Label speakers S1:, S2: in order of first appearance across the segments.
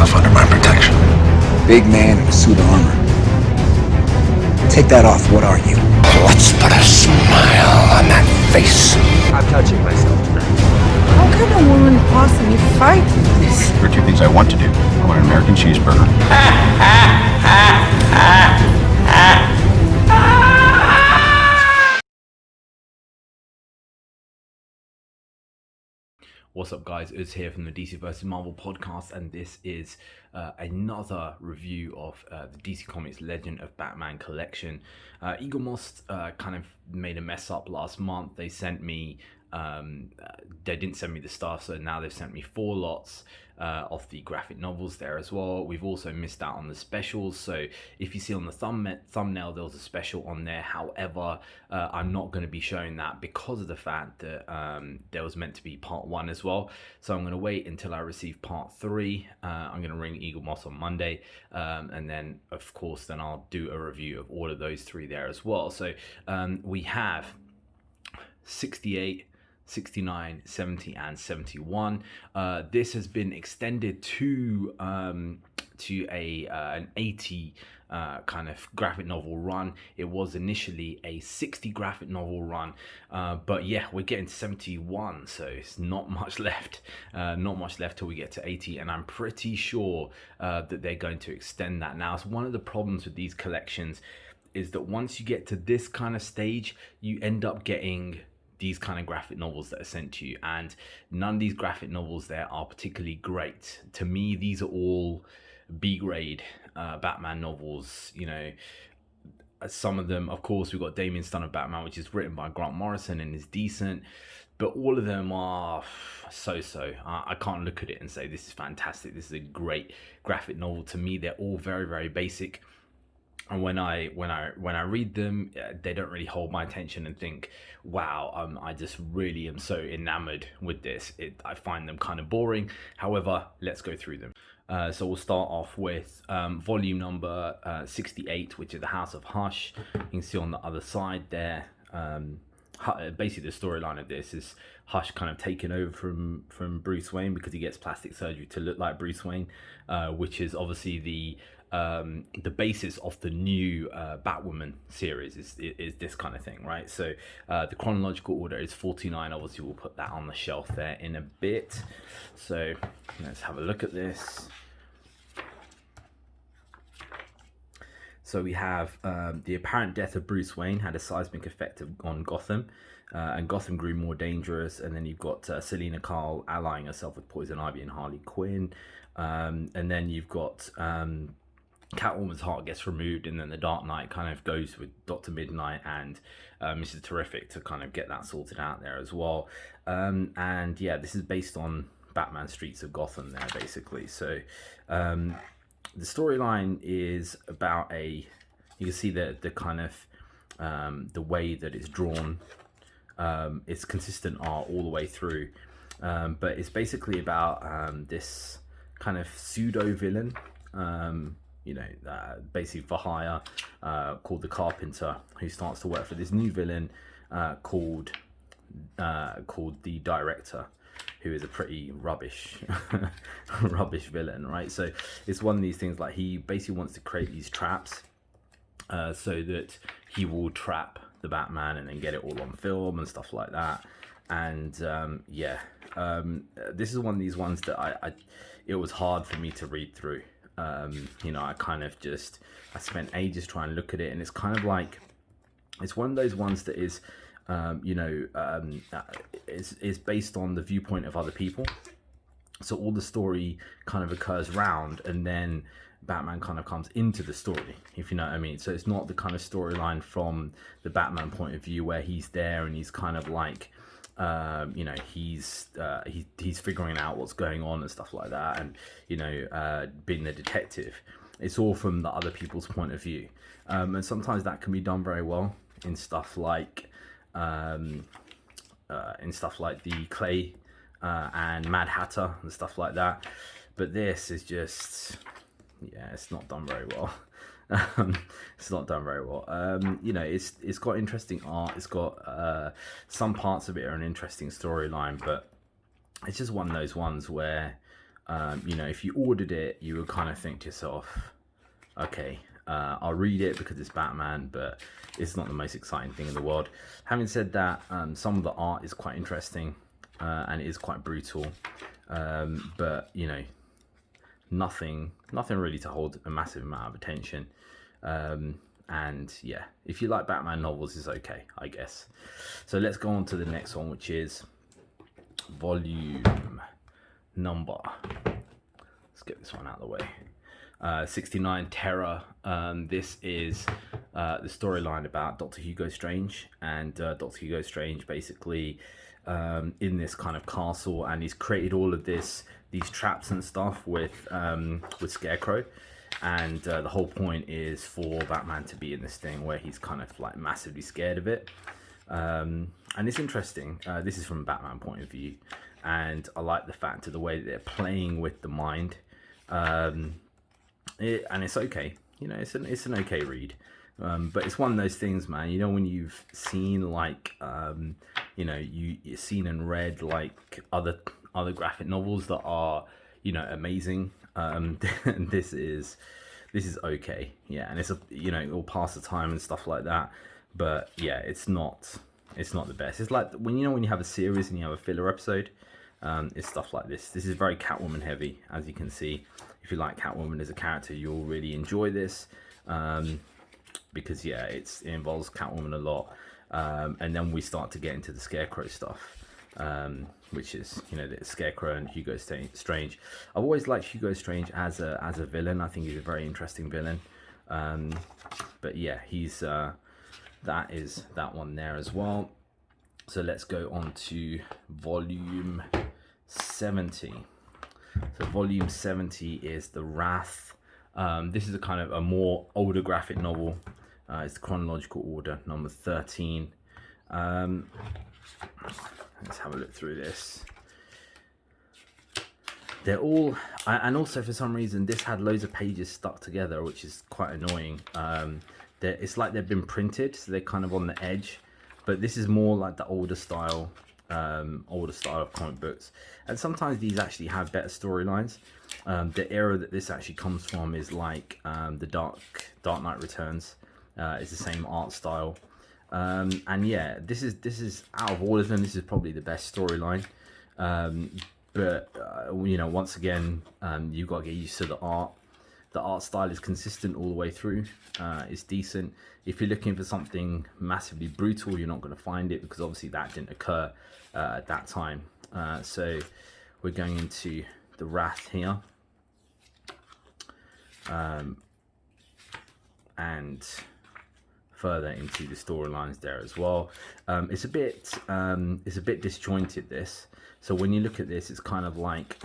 S1: yourself under my protection.
S2: Big man in a suit of armor. Take that off, what are you?
S1: Let's put a smile on that face.
S3: I'm touching myself tonight.
S4: How can a woman possibly fight this?
S5: There are two things I want to do. I want an American cheeseburger.
S6: What's up, guys? It's here from the DC vs. Marvel podcast, and this is another review of the DC Comics Legend of Batman collection. Eaglemoss kind of made a mess up last month. They sent me, they didn't send me the stuff, so now they've sent me 4 lots of the graphic novels there as well. We've also missed out on the specials, so if you see on the thumbnail there was a special on there. However, I'm not going to be showing that because of the fact that there was meant to be part 1 as well, so I'm going to wait until I receive part 3. I'm going to ring Eaglemoss on Monday, and then of course then I'll do a review of all of those 3 there as well. So we have 68, 69, 70 and 71. This has been extended to an 80 kind of graphic novel run. It was initially a 60 graphic novel run, but yeah, we're getting to 71, so it's not much left. Not much left till we get to 80, and I'm pretty sure that they're going to extend that. Now, it's one of the problems with these collections is that once you get to this kind of stage, you end up getting these kind of graphic novels that are sent to you, and none of these graphic novels there are particularly great. To me, these are all B-grade Batman novels. You know, some of them, of course, we've got Damian Son of Batman, which is written by Grant Morrison and is decent, but all of them are so-so. I can't look at it and say this is fantastic, this is a great graphic novel. To me, they're all very, very basic. And when I read them, they don't really hold my attention and think, wow, I just really am so enamored with this. I find them kind of boring. However, let's go through them. So we'll start off with volume number 68, which is The House of Hush. You can see on the other side there, basically the storyline of this is Hush kind of taken over from Bruce Wayne because he gets plastic surgery to look like Bruce Wayne, which is obviously the basis of the new Batwoman series is this kind of thing, right? So the chronological order is 49. Obviously, we'll put that on the shelf there in a bit. So let's have a look at this. So we have the apparent death of Bruce Wayne had a seismic effect on Gotham, and Gotham grew more dangerous. And then you've got Selina Kyle allying herself with Poison Ivy and Harley Quinn, and then you've got Catwoman's heart gets removed, and then the Dark Knight kind of goes with Dr. Midnight and Mr. Terrific to kind of get that sorted out there as well. And yeah, this is based on Batman Streets of Gotham there, basically. So the storyline is about you can see the kind of the way that it's drawn. It's consistent art all the way through, but it's basically about this kind of pseudo villain, you know, basically for hire, called the Carpenter, who starts to work for this new villain called the Director, who is a pretty rubbish villain, right? So it's one of these things, like, he basically wants to create these traps so that he will trap the Batman and then get it all on film and stuff like that. And this is one of these ones that it was hard for me to read through. You know, I spent ages trying to look at it, and it's kind of like, it's one of those ones that is, you know, is based on the viewpoint of other people. So all the story kind of occurs round, and then Batman kind of comes into the story, if you know what I mean. So it's not the kind of storyline from the Batman point of view where he's there and he's kind of like, you know, he's figuring out what's going on and stuff like that, and you know, being the detective. It's all from the other people's point of view, and sometimes that can be done very well in stuff like the Clay and Mad Hatter and stuff like that. But this is just, yeah, it's not done very well. It's not done very well. You know, it's got interesting art. It's got some parts of it are an interesting storyline, but it's just one of those ones where You know, if you ordered it, you would kind of think to yourself, okay, I'll read it because it's Batman, but it's not the most exciting thing in the world. Having said that, some of the art is quite interesting, and it is quite brutal, but you know, nothing really to hold a massive amount of attention. And yeah, if you like Batman novels, it's okay, I guess. So let's go on to the next one, which is volume number, let's get this one out of the way, 69, Terror. This is the storyline about Dr. Hugo Strange, and Dr. Hugo Strange basically in this kind of castle, and he's created all of these traps and stuff with Scarecrow, and the whole point is for Batman to be in this thing where he's kind of like massively scared of it. And it's interesting. This is from a Batman point of view, and I like the fact of the way that they're playing with the mind. And it's okay, you know, it's an okay read, but it's one of those things, man, you know, when you've seen like you know, you've seen and read like other graphic novels that are, you know, amazing. This is okay, yeah, and it's a, you know, it'll pass the time and stuff like that, but yeah, it's not the best. It's like when, you know, when you have a series and you have a filler episode, it's stuff like this. This is very Catwoman heavy, as you can see. If you like Catwoman as a character, you'll really enjoy this, because yeah, it involves Catwoman a lot, and then we start to get into the Scarecrow stuff, which is, you know, the Scarecrow and Hugo Strange. I've always liked Hugo Strange as a villain. I think he's a very interesting villain, but yeah, he's that is that one there as well. So let's go on to volume 70. So volume 70 is The Wrath. This is a kind of a more older graphic novel. It's the chronological order, number 13. Let's have a look through this. They're all, and also for some reason this had loads of pages stuck together, which is quite annoying. It's like they've been printed, so they're kind of on the edge, but this is more like the older style of comic books, and sometimes these actually have better storylines. The era that this actually comes from is like the Dark Knight Returns. It's the same art style, and yeah, this is out of all of them, this is probably the best storyline. But you know, once again, you've got to get used to the art. The art style is consistent all the way through. It's decent. If you're looking for something massively brutal, you're not going to find it, because obviously that didn't occur at that time. So we're going into The Wrath here, and further into the storylines there as well. It's a bit disjointed, this. So when you look at this, it's kind of like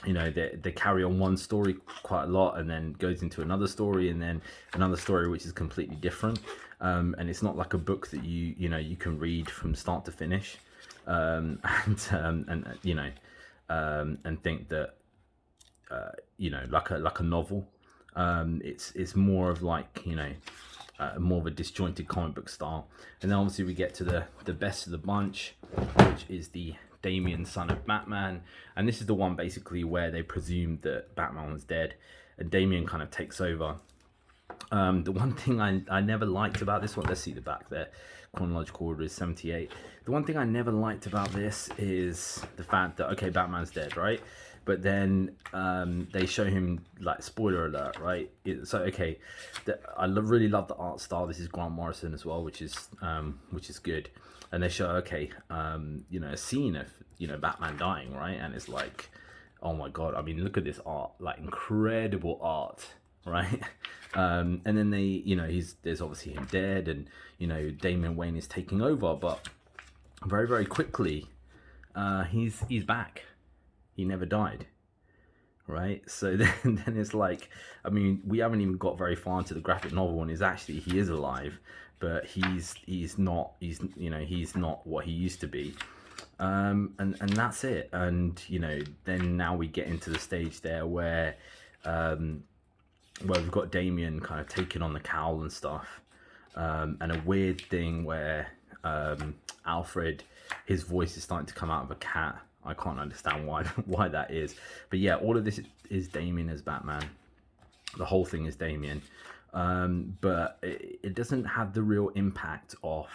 S6: you know, they carry on one story quite a lot, and then goes into another story, and then another story which is completely different, and it's not like a book that you know, you can read from start to finish, and you know, and think that you know, like a novel. It's more of like, you know, more of a disjointed comic book style. And then obviously we get to the best of the bunch, which is the Damian, son of Batman, and this is the one basically where they presumed that Batman was dead, and Damian kind of takes over. The one thing I never liked about this one, let's see the back there, chronological order is 78. The one thing I never liked about this is the fact that, okay, Batman's dead, right? But then they show him, like, spoiler alert, right? So okay, I really love the art style. This is Grant Morrison as well, which is good. And they show, okay, you know, a scene of, you know, Batman dying, right? And it's like, oh my god, I mean, look at this art, like incredible art, right? And then they, you know, there's obviously him dead, and you know, Damian Wayne is taking over, but very, very quickly, he's back. He never died, right? So then it's like, I mean, we haven't even got very far into the graphic novel, and he is alive, but he's not what he used to be, and that's it. And you know, then now we get into the stage there where we've got Damian kind of taking on the cowl and stuff, and a weird thing where Alfred, his voice is starting to come out of a cat I can't understand why why that is. But yeah, all of this is Damian as Batman. The whole thing is Damian. But it doesn't have the real impact of,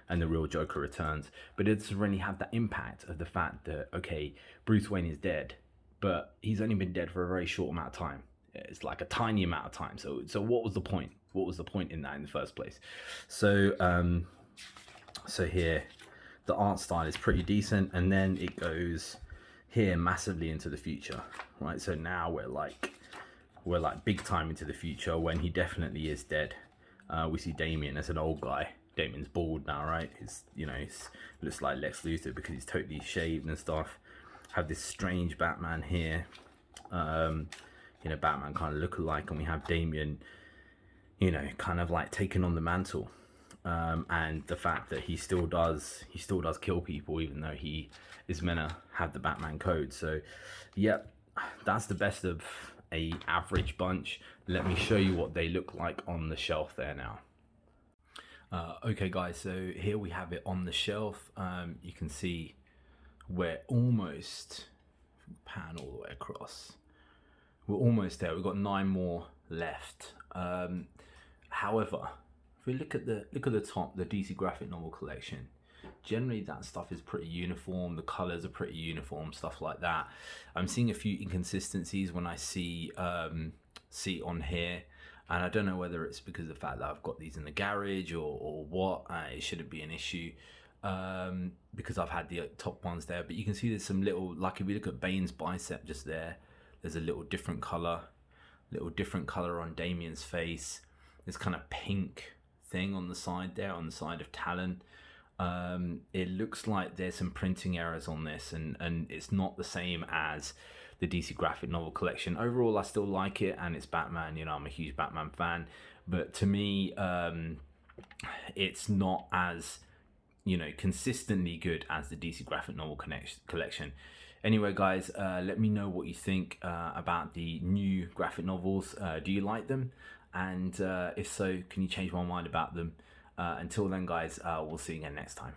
S6: and the real Joker Returns, but it doesn't really have that impact of the fact that, okay, Bruce Wayne is dead, but he's only been dead for a very short amount of time. It's like a tiny amount of time. So what was the point? What was the point in that in the first place? So so here, the art style is pretty decent, and then it goes here massively into the future, right? So now we're like big time into the future when he definitely is dead. We see Damian as an old guy. Damian's bald now, right? He's, you know, he's looks like Lex Luthor because he's totally shaved and stuff. Have this strange Batman here, you know, Batman kind of look-alike, and we have Damian, you know, kind of like taking on the mantle. And the fact that he still does kill people, even though he is meant to have the Batman code. So yep, that's the best of a average bunch. Let me show you what they look like on the shelf there now. Okay guys, so here we have it on the shelf. You can see we're almost, pan all the way across, we're almost there. We've got 9 more left. However, if we look at the top, the DC graphic novel collection, generally that stuff is pretty uniform. The colors are pretty uniform, stuff like that. I'm seeing a few inconsistencies when I see on here, and I don't know whether it's because of the fact that I've got these in the garage or what. It shouldn't be an issue because I've had the top ones there, but you can see there's some little, like if we look at Bane's bicep just there's a little different color on Damian's face. This kind of pink thing on the side there, on the side of Talon. It looks like there's some printing errors on this, and it's not the same as the DC graphic novel collection. Overall, I still like it, and it's Batman. You know, I'm a huge Batman fan, but to me, it's not as, you know, consistently good as the DC graphic novel collection. Anyway, guys, let me know what you think about the new graphic novels. Do you like them? And if so, can you change my mind about them? Until then, guys, we'll see you again next time.